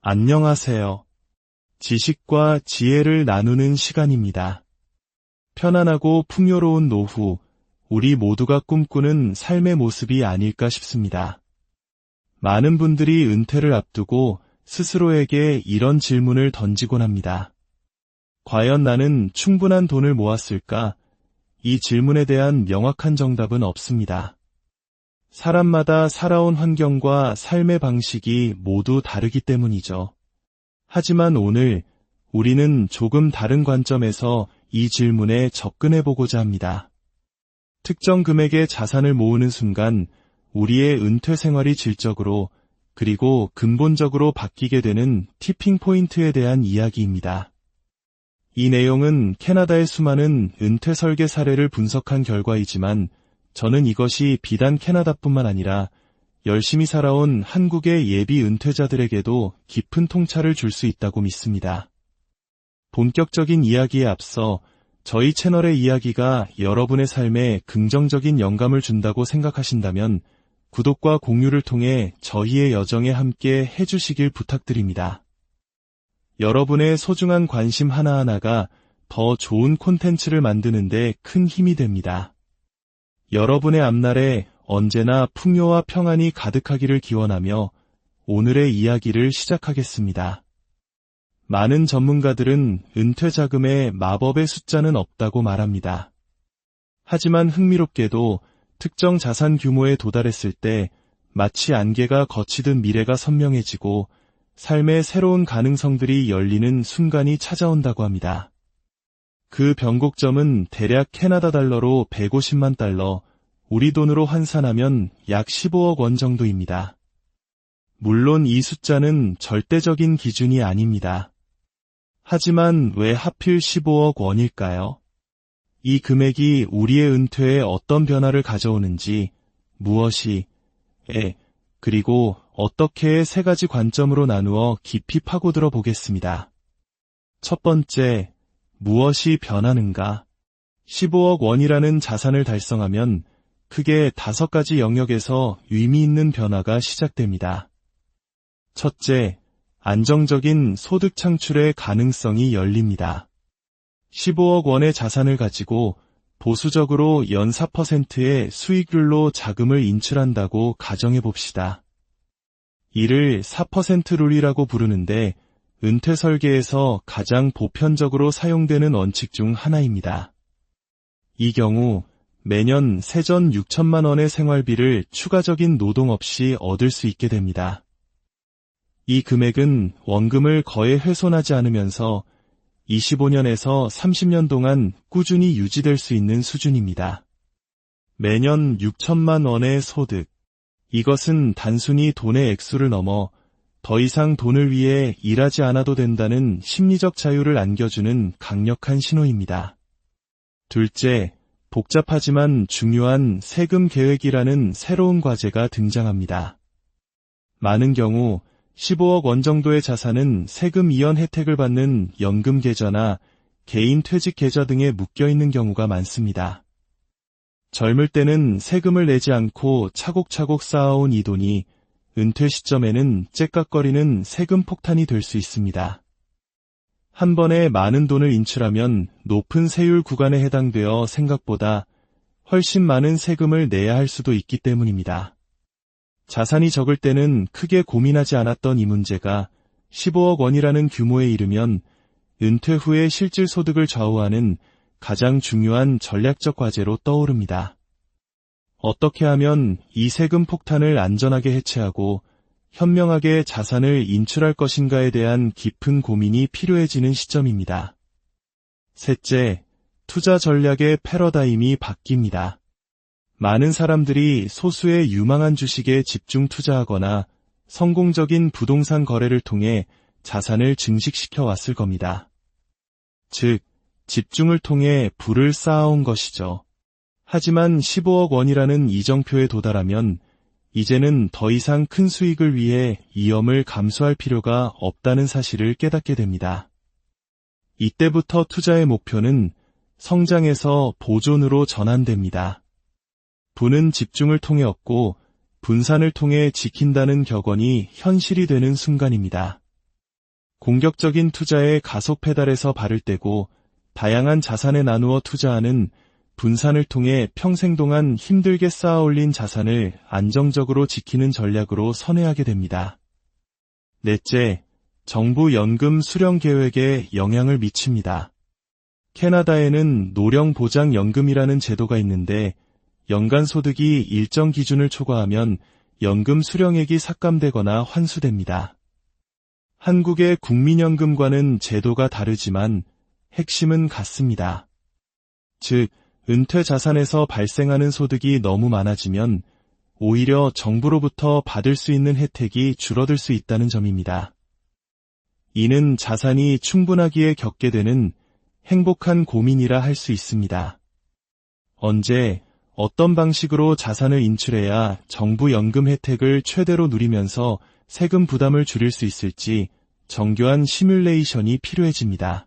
안녕하세요. 지식과 지혜를 나누는 시간입니다. 편안하고 풍요로운 노후, 우리 모두가 꿈꾸는 삶의 모습이 아닐까 싶습니다. 많은 분들이 은퇴를 앞두고 스스로에게 이런 질문을 던지곤 합니다. 과연 나는 충분한 돈을 모았을까? 이 질문에 대한 명확한 정답은 없습니다. 사람마다 살아온 환경과 삶의 방식이 모두 다르기 때문이죠. 하지만 오늘 우리는 조금 다른 관점에서 이 질문에 접근해보고자 합니다. 특정 금액의 자산을 모으는 순간 우리의 은퇴 생활이 질적으로 그리고 근본적으로 바뀌게 되는 티핑 포인트에 대한 이야기입니다. 이 내용은 캐나다의 수많은 은퇴 설계 사례를 분석한 결과이지만 저는 이것이 비단 캐나다뿐만 아니라 열심히 살아온 한국의 예비 은퇴자들에게도 깊은 통찰을 줄 수 있다고 믿습니다. 본격적인 이야기에 앞서 저희 채널의 이야기가 여러분의 삶에 긍정적인 영감을 준다고 생각하신다면 구독과 공유를 통해 저희의 여정에 함께 해주시길 부탁드립니다. 여러분의 소중한 관심 하나하나가 더 좋은 콘텐츠를 만드는 데 큰 힘이 됩니다. 여러분의 앞날에 언제나 풍요와 평안이 가득하기를 기원하며 오늘의 이야기를 시작하겠습니다. 많은 전문가들은 은퇴 자금에 마법의 숫자는 없다고 말합니다. 하지만 흥미롭게도 특정 자산 규모에 도달했을 때 마치 안개가 걷히듯 미래가 선명해지고 삶의 새로운 가능성들이 열리는 순간이 찾아온다고 합니다. 그 변곡점은 대략 캐나다 달러로 150만 달러, 우리 돈으로 환산하면 약 15억 원 정도입니다. 물론 이 숫자는 절대적인 기준이 아닙니다. 하지만 왜 하필 15억 원일까요? 이 금액이 우리의 은퇴에 어떤 변화를 가져오는지, 무엇이, 그리고 어떻게의 세 가지 관점으로 나누어 깊이 파고들어 보겠습니다. 첫 번째, 무엇이 변하는가? 15억 원이라는 자산을 달성하면 크게 5가지 영역에서 의미 있는 변화가 시작됩니다. 첫째, 안정적인 소득 창출의 가능성이 열립니다. 15억 원의 자산을 가지고 보수적으로 연 4%의 수익률로 자금을 인출한다고 가정해 봅시다. 이를 4% 룰이라고 부르는데 은퇴 설계에서 가장 보편적으로 사용되는 원칙 중 하나입니다. 이 경우 매년 세전 6천만 원의 생활비를 추가적인 노동 없이 얻을 수 있게 됩니다. 이 금액은 원금을 거의 훼손하지 않으면서 25년에서 30년 동안 꾸준히 유지될 수 있는 수준입니다. 매년 6천만 원의 소득. 이것은 단순히 돈의 액수를 넘어 더 이상 돈을 위해 일하지 않아도 된다는 심리적 자유를 안겨주는 강력한 신호입니다. 둘째, 복잡하지만 중요한 세금 계획이라는 새로운 과제가 등장합니다. 많은 경우 15억 원 정도의 자산은 세금 이연 혜택을 받는 연금 계좌나 개인 퇴직 계좌 등에 묶여있는 경우가 많습니다. 젊을 때는 세금을 내지 않고 차곡차곡 쌓아온 이 돈이 은퇴 시점에는 째깍거리는 세금 폭탄이 될 수 있습니다. 한 번에 많은 돈을 인출하면 높은 세율 구간에 해당되어 생각보다 훨씬 많은 세금을 내야 할 수도 있기 때문입니다. 자산이 적을 때는 크게 고민하지 않았던 이 문제가 15억 원이라는 규모에 이르면 은퇴 후의 실질 소득을 좌우하는 가장 중요한 전략적 과제로 떠오릅니다. 어떻게 하면 이 세금 폭탄을 안전하게 해체하고 현명하게 자산을 인출할 것인가에 대한 깊은 고민이 필요해지는 시점입니다. 셋째, 투자 전략의 패러다임이 바뀝니다. 많은 사람들이 소수의 유망한 주식에 집중 투자하거나 성공적인 부동산 거래를 통해 자산을 증식시켜 왔을 겁니다. 즉, 집중을 통해 부를 쌓아온 것이죠. 하지만 15억 원이라는 이정표에 도달하면 이제는 더 이상 큰 수익을 위해 위험을 감수할 필요가 없다는 사실을 깨닫게 됩니다. 이때부터 투자의 목표는 성장에서 보존으로 전환됩니다. 부는 집중을 통해 얻고 분산을 통해 지킨다는 격언이 현실이 되는 순간입니다. 공격적인 투자에 가속 페달에서 발을 떼고 다양한 자산에 나누어 투자하는 분산을 통해 평생 동안 힘들게 쌓아올린 자산을 안정적으로 지키는 전략으로 선회하게 됩니다. 넷째, 정부 연금 수령 계획에 영향을 미칩니다. 캐나다에는 노령보장연금이라는 제도가 있는데 연간 소득이 일정 기준을 초과하면 연금 수령액이 삭감되거나 환수됩니다. 한국의 국민연금과는 제도가 다르지만 핵심은 같습니다. 즉, 은퇴 자산에서 발생하는 소득이 너무 많아지면 오히려 정부로부터 받을 수 있는 혜택이 줄어들 수 있다는 점입니다. 이는 자산이 충분하기에 겪게 되는 행복한 고민이라 할 수 있습니다. 언제, 어떤 방식으로 자산을 인출해야 정부 연금 혜택을 최대로 누리면서 세금 부담을 줄일 수 있을지 정교한 시뮬레이션이 필요해집니다.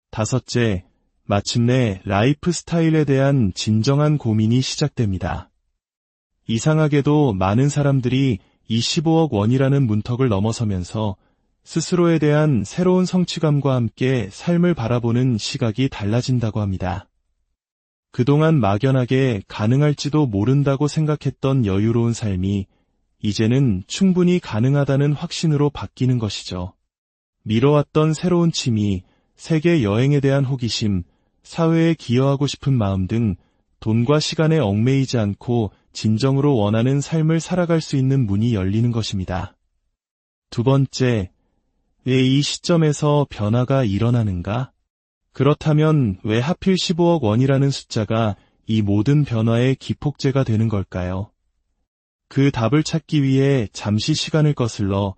다섯째, 마침내 라이프 스타일에 대한 진정한 고민이 시작됩니다. 이상하게도 많은 사람들이 25억 원이라는 문턱을 넘어서면서 스스로에 대한 새로운 성취감과 함께 삶을 바라보는 시각이 달라진다고 합니다. 그동안 막연하게 가능할지도 모른다고 생각했던 여유로운 삶이 이제는 충분히 가능하다는 확신으로 바뀌는 것이죠. 미뤄왔던 새로운 취미, 세계 여행에 대한 호기심, 사회에 기여하고 싶은 마음 등 돈과 시간에 얽매이지 않고 진정으로 원하는 삶을 살아갈 수 있는 문이 열리는 것입니다. 두 번째, 왜 이 시점에서 변화가 일어나는가? 그렇다면 왜 하필 15억 원이라는 숫자가 이 모든 변화의 기폭제가 되는 걸까요? 그 답을 찾기 위해 잠시 시간을 거슬러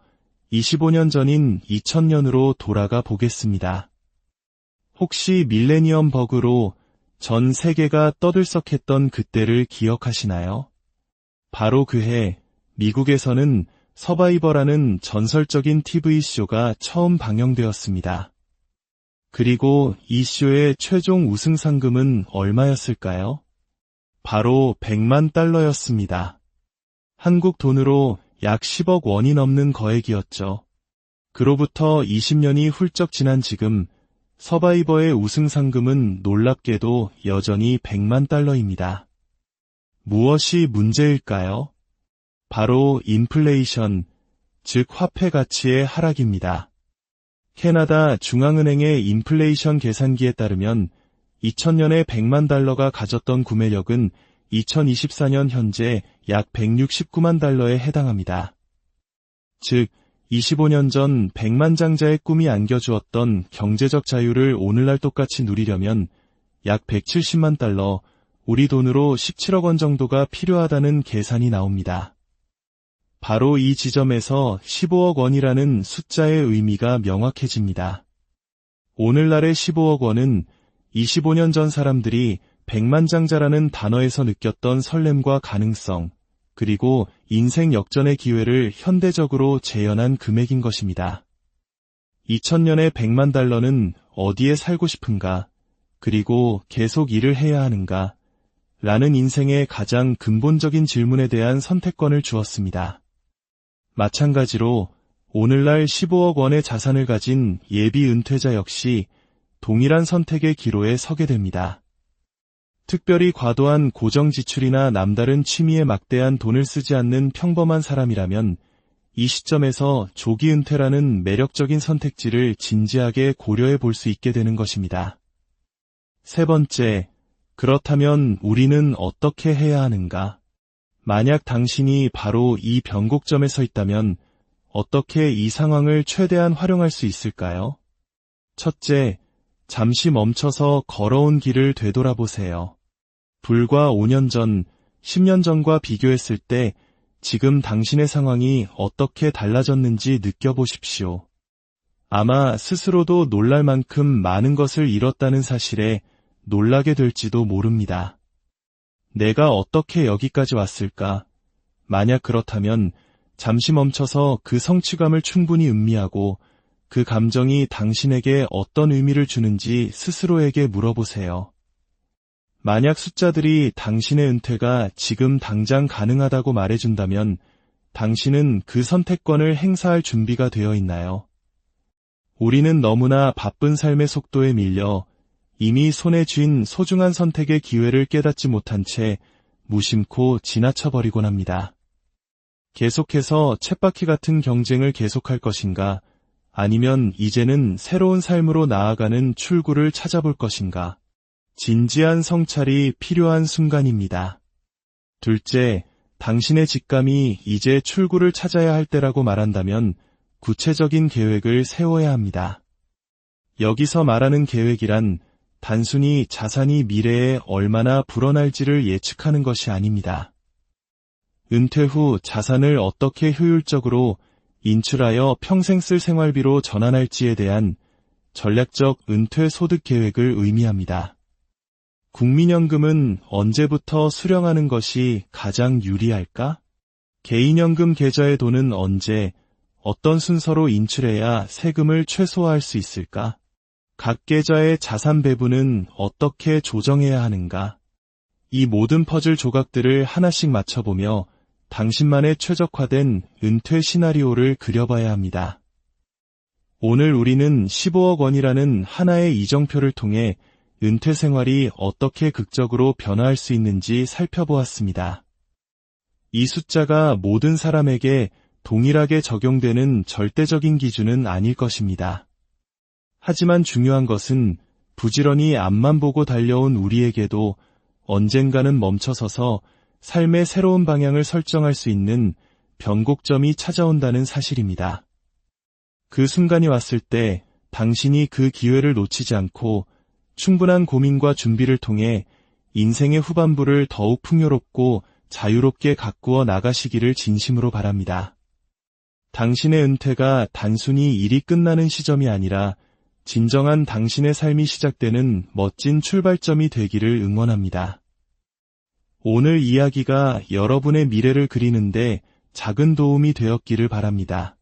25년 전인 2000년으로 돌아가 보겠습니다. 혹시 밀레니엄 버그로 전 세계가 떠들썩했던 그때를 기억하시나요? 바로 그해 미국에서는 서바이벌라는 전설적인 TV쇼가 처음 방영되었습니다. 그리고 이 쇼의 최종 우승 상금은 얼마였을까요? 바로 100만 달러였습니다. 한국 돈으로 약 10억 원이 넘는 거액이었죠. 그로부터 20년이 훌쩍 지난 지금 서바이버의 우승 상금은 놀랍게도 여전히 100만 달러입니다. 무엇이 문제일까요? 바로 인플레이션, 즉 화폐 가치의 하락입니다. 캐나다 중앙은행의 인플레이션 계산기에 따르면 2000년에 100만 달러가 가졌던 구매력은 2024년 현재 약 169만 달러에 해당합니다. 즉, 25년 전 100만 장자의 꿈이 안겨주었던 경제적 자유를 오늘날 똑같이 누리려면 약 170만 달러, 우리 돈으로 17억 원 정도가 필요하다는 계산이 나옵니다. 바로 이 지점에서 15억 원이라는 숫자의 의미가 명확해집니다. 오늘날의 15억 원은 25년 전 사람들이 백만장자라는 단어에서 느꼈던 설렘과 가능성, 그리고 인생 역전의 기회를 현대적으로 재현한 금액인 것입니다. 2000년의 100만 달러는 어디에 살고 싶은가, 그리고 계속 일을 해야 하는가, 라는 인생의 가장 근본적인 질문에 대한 선택권을 주었습니다. 마찬가지로 오늘날 15억 원의 자산을 가진 예비 은퇴자 역시 동일한 선택의 기로에 서게 됩니다. 특별히 과도한 고정 지출이나 남다른 취미에 막대한 돈을 쓰지 않는 평범한 사람이라면 이 시점에서 조기 은퇴라는 매력적인 선택지를 진지하게 고려해 볼 수 있게 되는 것입니다. 세 번째, 그렇다면 우리는 어떻게 해야 하는가? 만약 당신이 바로 이 변곡점에 서 있다면 어떻게 이 상황을 최대한 활용할 수 있을까요? 첫째, 잠시 멈춰서 걸어온 길을 되돌아보세요. 불과 5년 전, 10년 전과 비교했을 때 지금 당신의 상황이 어떻게 달라졌는지 느껴보십시오. 아마 스스로도 놀랄 만큼 많은 것을 잃었다는 사실에 놀라게 될지도 모릅니다. 내가 어떻게 여기까지 왔을까? 만약 그렇다면 잠시 멈춰서 그 성취감을 충분히 음미하고 그 감정이 당신에게 어떤 의미를 주는지 스스로에게 물어보세요. 만약 숫자들이 당신의 은퇴가 지금 당장 가능하다고 말해준다면 당신은 그 선택권을 행사할 준비가 되어 있나요? 우리는 너무나 바쁜 삶의 속도에 밀려 이미 손에 쥔 소중한 선택의 기회를 깨닫지 못한 채 무심코 지나쳐버리곤 합니다. 계속해서 쳇바퀴 같은 경쟁을 계속할 것인가, 아니면 이제는 새로운 삶으로 나아가는 출구를 찾아볼 것인가. 진지한 성찰이 필요한 순간입니다. 둘째, 당신의 직감이 이제 출구를 찾아야 할 때라고 말한다면 구체적인 계획을 세워야 합니다. 여기서 말하는 계획이란 단순히 자산이 미래에 얼마나 불어날지를 예측하는 것이 아닙니다. 은퇴 후 자산을 어떻게 효율적으로 인출하여 평생 쓸 생활비로 전환할지에 대한 전략적 은퇴 소득 계획을 의미합니다. 국민연금은 언제부터 수령하는 것이 가장 유리할까? 개인연금 계좌에 돈은 언제, 어떤 순서로 인출해야 세금을 최소화할 수 있을까? 각 계좌의 자산 배분은 어떻게 조정해야 하는가? 이 모든 퍼즐 조각들을 하나씩 맞춰보며 당신만의 최적화된 은퇴 시나리오를 그려봐야 합니다. 오늘 우리는 15억 원이라는 하나의 이정표를 통해 은퇴 생활이 어떻게 극적으로 변화할 수 있는지 살펴보았습니다. 이 숫자가 모든 사람에게 동일하게 적용되는 절대적인 기준은 아닐 것입니다. 하지만 중요한 것은 부지런히 앞만 보고 달려온 우리에게도 언젠가는 멈춰서서 삶의 새로운 방향을 설정할 수 있는 변곡점이 찾아온다는 사실입니다. 그 순간이 왔을 때 당신이 그 기회를 놓치지 않고 충분한 고민과 준비를 통해 인생의 후반부를 더욱 풍요롭고 자유롭게 가꾸어 나가시기를 진심으로 바랍니다. 당신의 은퇴가 단순히 일이 끝나는 시점이 아니라 진정한 당신의 삶이 시작되는 멋진 출발점이 되기를 응원합니다. 오늘 이야기가 여러분의 미래를 그리는데 작은 도움이 되었기를 바랍니다.